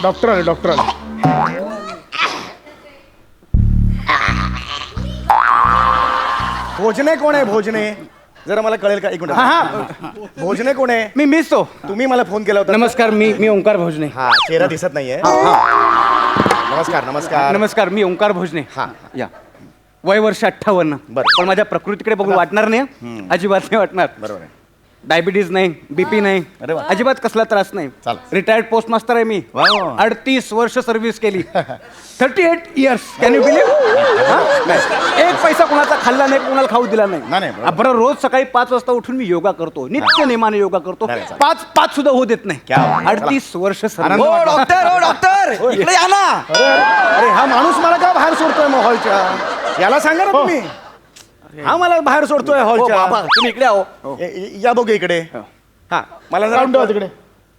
Doctor आले doctor आले. भोजने कोण आहे भोजने? जरा मला कळेल का? एक मिनिट. हा भोजने कोण आहे? मी मिस तो. तुम्ही मला फोन केला होता. नमस्कार, मी ओंकार भोजने. हा, चेहरा दिसत नाहीये. नमस्कार नमस्कार नमस्कार, मी ओंकार भोजने. हा. या वय वर्ष 58. बरं. पण माझ्या प्रकृतीकडे बघून वाटणार नाही, अजिबात नाही वाटणार. बरोबर आहे. डायबिटीज नाही, बीपी नाही, अरे वा. अजिबात कसला त्रास नाही. चालेल. रिटायर्ड पोस्ट मास्टर आहे मी. वा, वा. 38 वर्ष सर्व्हिस केली. 38 इयर्स. Can you believe? एक पैसा कोणाचा खाल्ला नाही, कोणाला खाऊ दिला नाही, नाही. बरोबर. बरं, रोज सकाळी 5 वाजता उठून मी योगा करतो, नित्य नेमाने योगा करतो. चालेल, चालेल. 5 सुद्धा होऊ देत नाही. क्या बात. 38 वर्ष आनंद सर्व्हिस. वाटला. डॉक्टर इकडे या ना. अरे हा माणूस मला का बाहेर सोडतोय मग हॉलच्या? याला सांगा ना तुम्ही. हा मला बाहेर सोडतोय हो हॉलच्या. बाबा तुम्ही इकडे आहो. या बघू इकडे. हा, मला काढून ठेवा तिकडे.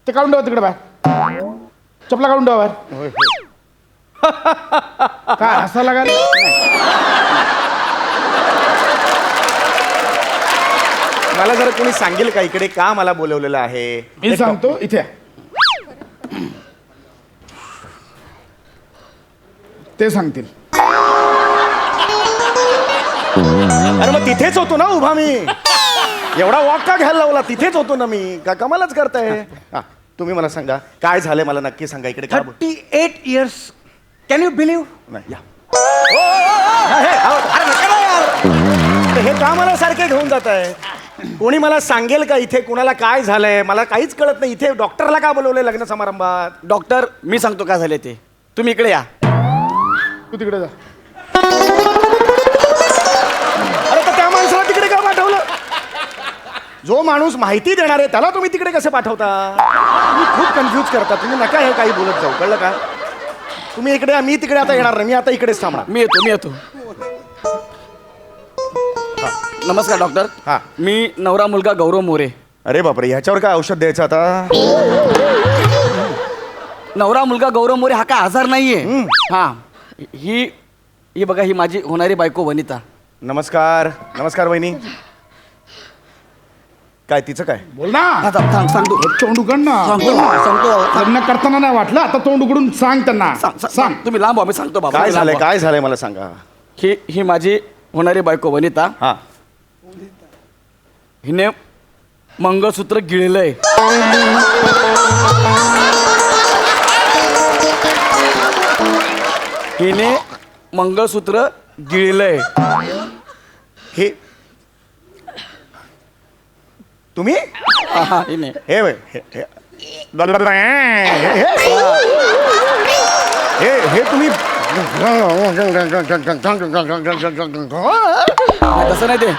ते काढून ठेवा तिकडे बाहेर. चपला काढून ठेवा बाहेर. काय हसा लागाल? मला जरा कोणी सांगेल का इकडे का मला बोलवलेलं आहे? मी सांगतो, इथे ते सांगतील. अरे मग तिथेच होतो ना उभा मी. एवढा वॉक का घ्यायला लावला? तिथेच होतो ना मी. का कमालच करताय. हा, तुम्ही मला सांगा काय झालंय, मला नक्की सांगा. इकडे का 38 इयर्स. Can you believe? नाही या. हे का मला सारखे घेऊन जात आहे? कोणी मला सांगेल का इथे कुणाला काय झालंय? मला काहीच कळत नाही. इथे डॉक्टरला का बोलवलंय लग्न समारंभात? डॉक्टर मी सांगतो काय झाले ते. तुम्ही इकडे या. तू तिकडे जा. अरे तर त्या माणसाला तिकडे का पाठवलं? जो माणूस माहिती देणार आहे त्याला तुम्ही तिकडे कसं पाठवता? तुम्ही खूप कन्फ्यूज करता. तुम्ही नका हे काही बोलत जाऊ, कळलं का? तुम्ही इकडे या, मी तिकडे आता येणार नाही. मी आता इकडेच थांबणार. मी येतो. नमस्कार डॉक्टर. हा. मी नवरा मुलगा गौरव मोरे. अरे बापरे, ह्याच्यावर काय औषध द्यायचं आता? नवरा मुलगा गौरव मोरे हा काय आजार नाहीये. हा ही बघा, ही माझी होणारी बायको वनिता. नमस्कार नमस्कार वहिनी. काय तिचं काय? बोल ना. आता सांगतो तोंड उघड ना. सांगतो. लग्न करताना नाही वाटलं, आता तोंड उघडून सांग त्यांना. सांग तुम्ही लांब मी सांगतो बाबा. काय तुम्ही झालंय लांब व्हा. काय झालंय मला सांगा. ही माझी होणारी बायको वनिता. हा. हिने मंगळसूत्र गिळलंय. हिने मंगळसूत्र गिळलंय. हे तुम्ही हिने हे वय, हे तुम्ही तसं नाही ते.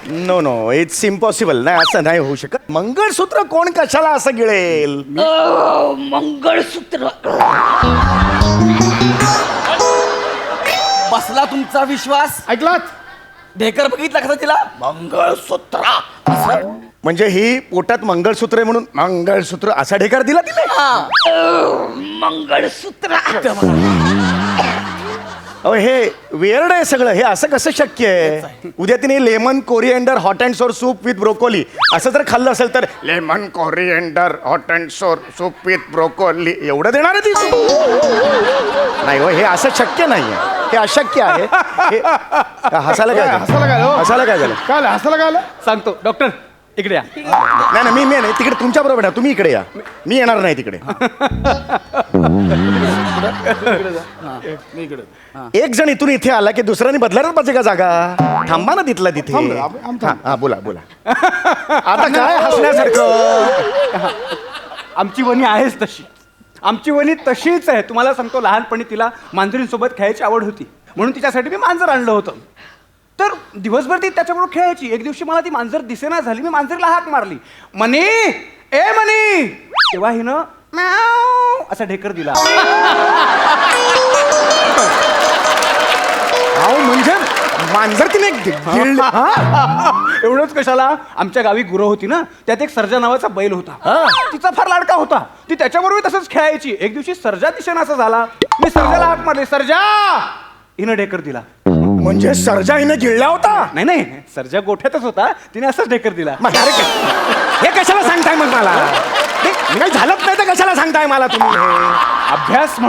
No no, it's impossible. नाही, असं नाही होऊ शकत. मंगळसूत्र कोण कशाला असं गिळेल? मंगळसूत्र बसला तुमचा विश्वास? ऐकलात? ढेकर बघितला कसा तिला? मंगळसूत्र असं. म्हणजे ही पोटात मंगळसूत्र आहे म्हणून मंगळसूत्र असा ढेकार दिला तिने? मंगळसूत्र. अहो हे वेअर्ड आहे सगळं. हे असं कसं शक्य आहे? उद्या तिने लेमन कोरिएंडर हॉट अँड सोर सूप विथ ब्रोकोली असं जर खाल्लं असेल तर लेमन कोरिएंडर हॉट अँड सोर सूप विथ ब्रोकोली एवढं देणार आहे ती? नाही हो, हे असं शक्य नाही आहे. हे अशक्य आहे. हसायला काय झालं? हसायला काय? हसायला काय झालं? काय आलं? हसायला काय आलं? सांगतो डॉक्टर इकडे या. नाही मी नाही तिकडे तुमच्या बरोबर आहे. तुम्ही इकडे या. मी येणार नाही तिकडे. एक जण इथून इथे आला की दुसऱ्याने बदलायलाच पाहिजे का जागा? थांबा ना तिथला तिथे. हा, बोला आता काय हसण्यासारखं? आमची वनी आहेच तशी. आमची वनी तशीच आहे. तुम्हाला सांगतो, लहानपणी तिला मांजरींसोबत खेळायची आवड होती, म्हणून तिच्यासाठी मी मांजर आणलं होतं. तर दिवसभर ती त्याच्याबरोबर खेळायची. एक दिवशी मला ती मांजर दिसेना झाली. मी मांजरीला हाक मारली, मनी ए मनी. तेव्हा हिनं म्याव असा ढेकर दिला. अहो म्हणजे मांजर तिने गिळलं. एवढंच कशाला, आमच्या गावी गुरं होती ना, त्यात एक सर्जा नावाचा बैल होता. तिचा फार लाडका होता. ती त्याच्याबरोबर तसंच खेळायची. एक दिवशी सर्जा दिसेना असं झाला. मी सर्जाला हाक मारली, सर्जा. हिनं ढेकर दिला. म्हणजे सर्जा हिने गिळला होता. नाही नाही, सर्जा गोठ्यातच होता, तिने असंच ढेकर दिला. मग अरे हे कशाला सांगताय मग मला? हे काही झालंच नाही तर कशाला सांगताय मला तुम्ही हे? अभ्यास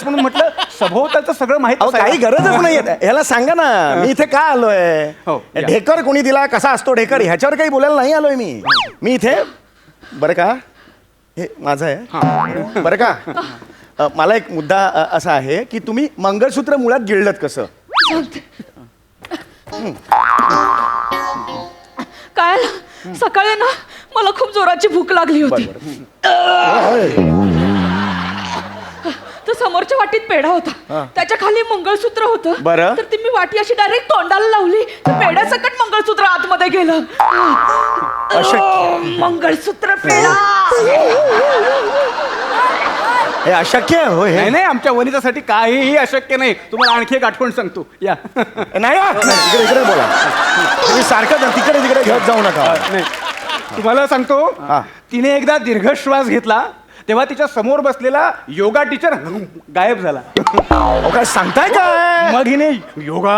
म्हणून म्हटलं, सभोवतालचं सगळं माहित अहो, असायला. काही गरजच नाही ह्याला सांगा ना, मी इथे का आलोय? हो, या. ढेकर कोणी दिला, कसा असतो ढेकर, ह्याच्यावर काही बोलायला नाही आलोय मी इथे. बरं का, हे माझं आहे बरं का. मला एक मुद्दा असा आहे की तुम्ही मंगळसूत्र मुळात गिळलत कसं? काय सकाळी ना मला खूप जोराची भूक लागली होती. तर समोरच्या वाटीत पेढा होता, त्याच्या खाली मंगळसूत्र होतं. बरं. तर ती मी वाटी अशी डायरेक्ट तोंडाला लावली, तर पेढ्यासकट मंगळसूत्र आतमध्ये गेलं. मंगळसूत्र पेढा. हे अशक्य आहे हो हे. नाही नाही, आमच्या वनितासाठी काहीही अशक्य नाही. तुम्हाला आणखी एक आठवण सांगतो, या. नाही हो, नाही, इकडे बोला. तुम्ही सारखं तिकडे घेत जाऊ नका. नाही, तुम्हाला सांगतो, हा. तिने एकदा दीर्घ श्वास घेतला, तेव्हा तिच्या समोर बसलेला योगा टीचर गायब झाला. अहो, काय सांगताय काय? मग हिने योगा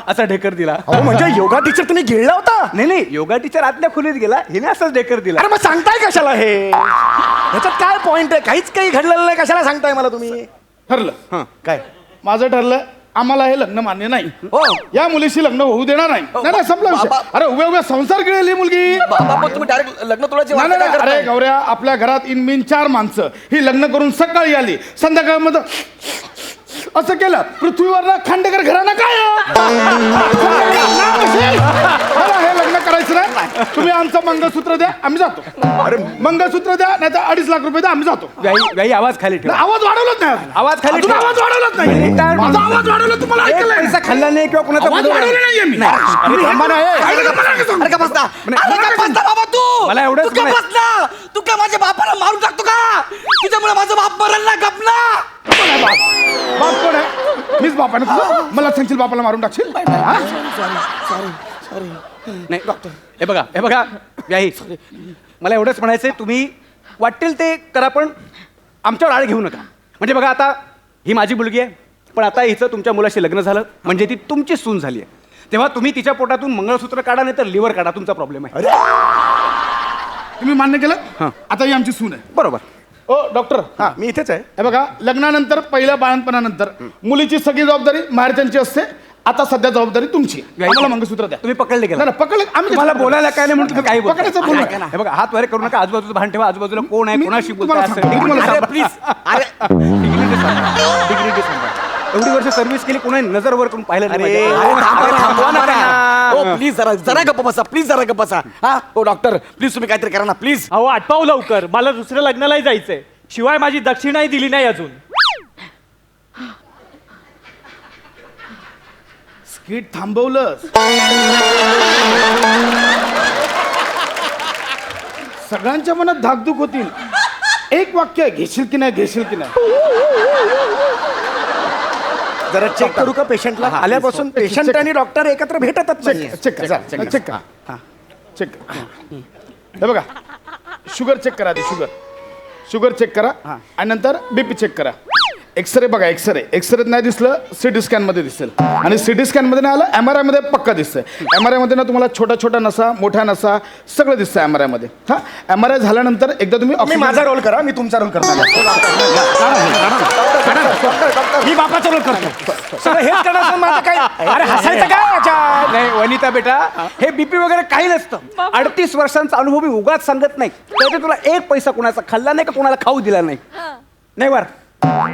असा ढेकर दिला. अहो, म्हणजे योगा टीचर तुम्ही गिळला होता? नाही नाही, योगा टीचर आतल्या खोलीत गेला, हिने असंच ढेकर दिला. अरे मग सांगताय कशाला हे? ह्याच्यात काय पॉइंट आहे? काहीच काही घडलेलं नाही, कशाला सांगताय मला तुम्ही? ठरलं, काय माझं ठरलं, आम्हाला हे लग्न मान्य नाही. हो या मुलीशी लग्न होऊ देणार नाही. नाही संपला विषय. बाबा- अरे उभ्या उभ्या संसार गिळेल ही मुलगी. बाबा तुम्ही डायरेक्ट लग्न तोडायची नाही, वाट नाही, काय अरे करताय? गौऱ्या, आपल्या घरात इनबिन 4 माणसं, ही लग्न करून सकाळी आली, संध्याकाळमध्ये असं केलं, पृथ्वीवर खांडेकर घराणं काय मला हे लग्न करायचं नाही. तुम्ही आमचं मंगळसूत्र द्या, आम्ही जातो. अरे मंगळसूत्र द्या, नाही तर 2.5 लाख रुपये द्या, आम्ही जातो. व्याई आवाज खाली ठेवा. आवाज वाढवलाच नाही अजून. आवाज खाली अजून ठेवा. आवाज वाढवलाच नाही. Retard माझा माणूस. आवाज वाढवला तुम्हाला एक ऐकलंय? पैसा खाल्ला नाही किंवा कुणाचा आवाज बुडवला वाढवला नाही. नाहीये मी. अरे थांबा ना, हे. अरे गप्पा नका सांगू. अरे का बसता? अरे का बसता बाबा तू? मला एवढंच तू का म्हणाय- बसला? तू काय माझ्या बापाला मारून टाकतो का? तुझ्यामुळे माझा बाप मरल ना, गप ना. कोण आहे बाप? बाप कोण आहे? मीच बाप आहे ना तुझा? मला सांगशील बापाला मारून टाकशील? हा? नाही हे बघा व्याही, मला एवढंच म्हणायचंय, तुम्ही वाटेल ते करा, पण आमच्यावर आळ घेऊ नका. म्हणजे बघा, आता ही माझी मुलगी आहे, पण आता हिचं तुमच्या मुलाशी लग्न झालं म्हणजे ती तुमची सून झाली आहे. तेव्हा तुम्ही तिच्या पोटातून मंगळसूत्र काढा, नाही तर लिव्हर काढा, तुमचा प्रॉब्लेम आहे. तुम्ही मान्य केलं? हा. आता ही आमची सून आहे. बरोबर. ओ डॉक्टर, हा मी इथेच आहे. हे बघा, लग्नानंतर पहिल्या बाळणपणानंतर मुलीची सगळी जबाबदारी माहेरच्यांची असते. आता सध्या जबाबदारी तुमची. आम्हाला मंगळसूत्र द्या. तुम्ही पकडले गेला. नाही, पकडलं आम्ही. तुम्हाला बोलायला काय नाही म्हणून तुम्ही काही बोलताय. पकडायचं बोलू ऐका ना, हे बघा, हात वर करू नका, आजूबाजूला भान ठेवा, आजूबाजूला कोण आहे, मी कोणाशी तुम्हाला बोलताय, सांगतो, तुम्हाला अरे सांगतो. प्लीज, अरे डिग्निटी सांगा. एवढी वर्ष सर्व्हिस केली, कोणी नजर वर करून पाहिलं नाही अरे माझ्याकडे. थांबवा ना. ओ प्लीज जरा गप्प बसा, प्लीज जरा गप्प बसा. हा ओ डॉक्टर, प्लीज तुम्ही काहीतरी करा ना, प्लीज. अहो आटपाव लवकर, मला दुसऱ्या लग्नालाही जायचंय. शिवाय माझी दक्षिणाही दिली नाही अजून. स्किट थांबवलं. सगळ्यांच्या मनात धाकधूक होतील. एक वाक्य आहे, घेशील की नाही, घेशील की नाही. जरा चेक करू का पेशंटला? आल्यापासून पेशंट आणि डॉक्टर एकत्र भेटतच नाही. चेक करा, चेक करा, चेक करा. हे बघा, शुगर चेक करा आधी. शुगर चेक करा आणि नंतर बीपी चेक करा. एक्सरे बघा, एक्सरे नाही दिसलं सिटी स्कॅन मध्ये दिसेल, आणि सिटी स्कॅन मध्ये नाही आलं MRI मध्ये पक्का दिसतंय. MRI मध्ये ना तुम्हाला छोटा नसा, मोठा नसा सगळं दिसतंय MRI मध्ये. हा, MRI झाल्यानंतर एकदा तुम्ही तुम्ही माझा रोल करा, मी तुमचा रोल करतो. मी बापाचा रोल करतो. सगळं हेच करणार असेल माझं काय? अरे हसायचं काय याच्यात? नाही वनिता बेटा, हे बीपी वगैरे काही नसतं. 38 वर्षांचा अनुभव मी उगाच सांगत नाही. तर तुला एक पैसा कोणाचा खाल्ला नाही का कोणाला खाऊ दिला नाही. नाही वर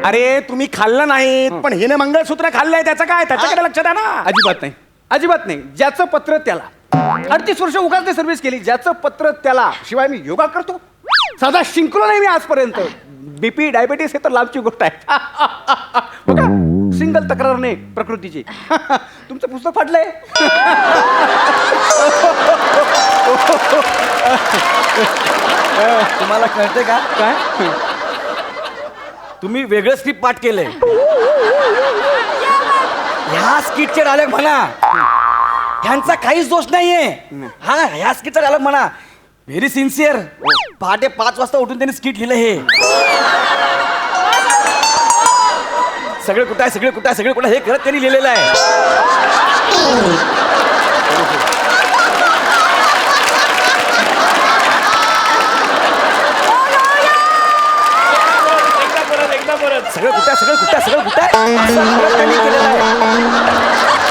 अरे तुम्ही खाल्लं नाहीत, पण हिने मंगळसूत्र खाल्लंय, त्याचं काय? त्याच्याकडे लक्ष द्या ना. अजिबात नाही. ज्याचं पत्र त्याला. 38 वर्ष उगाच सर्व्हिस केली, ज्याचं पत्र त्याला. शिवाय मी योगा करतो, साधा शिंकलो नाही मी आजपर्यंत. बीपी डायबिटीस हे तर लाभची गोष्ट आहे. बघा, सिंगल तक्रार नाही प्रकृतीची. तुमचं पुस्तक फाटलंय. तुम्हाला कळतंय का? काय? तुम्ही वेगळं स्क्रिप्ट पाठ केलंय. ह्या स्किटचे डायलॉग म्हणा. ह्यांचा काहीच दोष नाहीये हा ह्या स्किटचा डायलॉग म्हणा व्हेरी सिन्सिअर पहाटे 5 वाजता उठून त्यांनी स्किट लिहिलं हे सगळे कुठं आहे सगळे कुठं आहे सगळे कुठं हे करत त्यांनी लिहिलेलं आहे एकदा परत सगळं कुठं आहे सगळं कुठं आहे सगळं कुठं आहे असं करत त्यांनी केलेलं आहे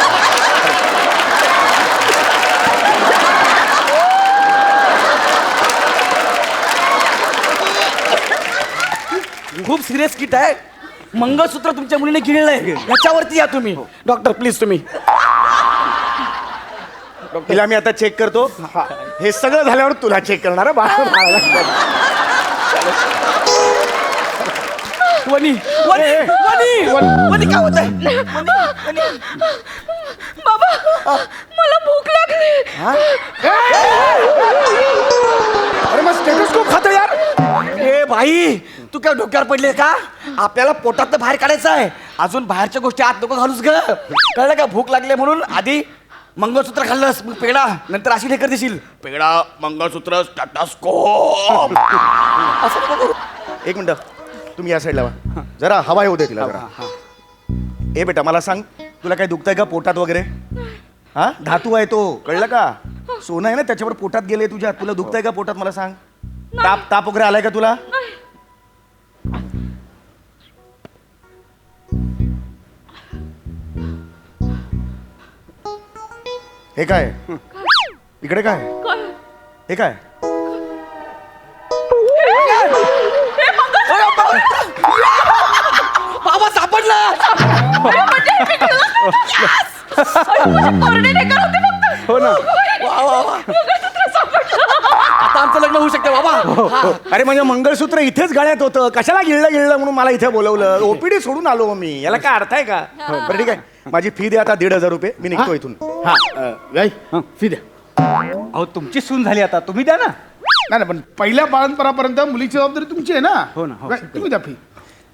खूप सिरियस किट आहे मंगळसूत्र तुमच्या मुलीने गिळलं आहे याच्यावरती या तुम्ही डॉक्टर प्लीज तुम्ही तिला मी आता चेक करतो हे सगळं झाल्यावर तुला चेक करणार हं, बाळाला. वनी वनी वनी वनी काय होत आहे बाबा मला भूक लागली अरे मग स्टेथोस्कोप खातो यार. ए भाई तू काय डोक्यावर पडले का आपल्याला पोटात बाहेर काढायचं आहे अजून बाहेरच्या गोष्टी आत नको घालूस ग कळलं का भूक लागली म्हणून आधी मंगळसूत्र खाल्लंस मग पेढा नंतर अशी ढेकर देशील पेढा मंगळसूत्र स्टेथोस्कोप असं नको करू. एक मिनिट तुम्ही या साईडला वा जरा हवा येऊ दे तिला जरा ए बेटा मला सांग तुला काही दुखतंय का पोटात वगैरे हा धातू आहे तो कळलं का सोनं आहे ना त्याच्यावर पोटात गेले तुझ्या तुला दुखतंय का पोटात मला सांग ताप ताप वगैरे आलाय का तुला हे काय इकडे काय हे काय बाबा सापडला हो ना वा, वा, वा. आता आमचं लग्न होऊ शकतं बाबा हा. अरे म्हणजे मंगळसूत्र इथेच गळ्यात होतं कशाला गिळलं म्हणून मला इथे बोलवलं ओपीडी सोडून आलो मी याला काय अर्थ आहे का बरं ठीक आहे माझी फी दे आता 1,500 रुपये मी निघतो इथून हा गाई फी द्या अहो तुमची सून झाली आता तुम्ही द्या ना नाही पण पहिल्या बाळंतपणापर्यंत मुलीची जबाबदारी तुमची आहे ना हो ना, हो. गाई, तुम्ही द्या फी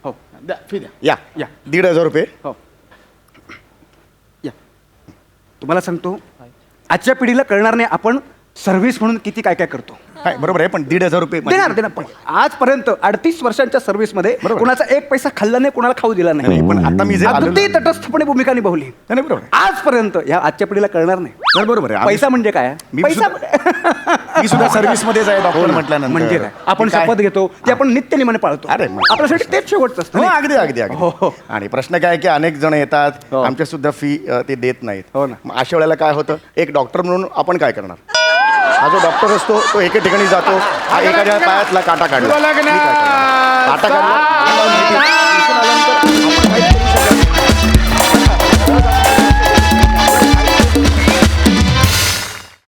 हो द्या फी द्या या या. 1,500 रुपये हो या तुम्हाला सांगतो आजच्या पिढीला कळणार नाही आपण सर्व्हिस म्हणून किती काय काय करतो हाय, बरोबर आहे पण 1,500 रुपये देणार देणार पण आजपर्यंत 38 वर्षांच्या सर्व्हिसमध्ये बरोबर. कोणाचा 1 पैसा खाल्ला नाही कोणाला खाऊ दिला नाही नाही, पण आता मी जे आलेलो- अगदी तटस्थपणे भूमिका निभावली नाही, बरोबर आहे. आजपर्यंत या आजच्या पिढीला कळणार नाही नाही, बरोबर आहे आम्ही- पैसा म्हणजे काय मी पैसा मी सुद्धा सर्व्हिस मध्ये आहे डॉक्टर म्हटल्यानंतर म्हणजे काय आपण काय? शपथ घेतो ते आपण नित्यनिमाने पाळतो अरे, मग- आपल्यासाठी तेच शेवटचं असतं हो नाही? अगदी अगदी हो, हो. अगदी आणि प्रश्न काय आहे की अनेक जण येतात हो. आमच्या सुद्धा फी ते देत नाहीत हो ना. मग अशा वेळेला काय होतं एक डॉक्टर म्हणून आपण काय करणार हा जो डॉक्टर असतो तो एके ठिकाणी जातो हा एखाद्या पायातला काटा काढला लग्न मी काय करणार? काटा काढला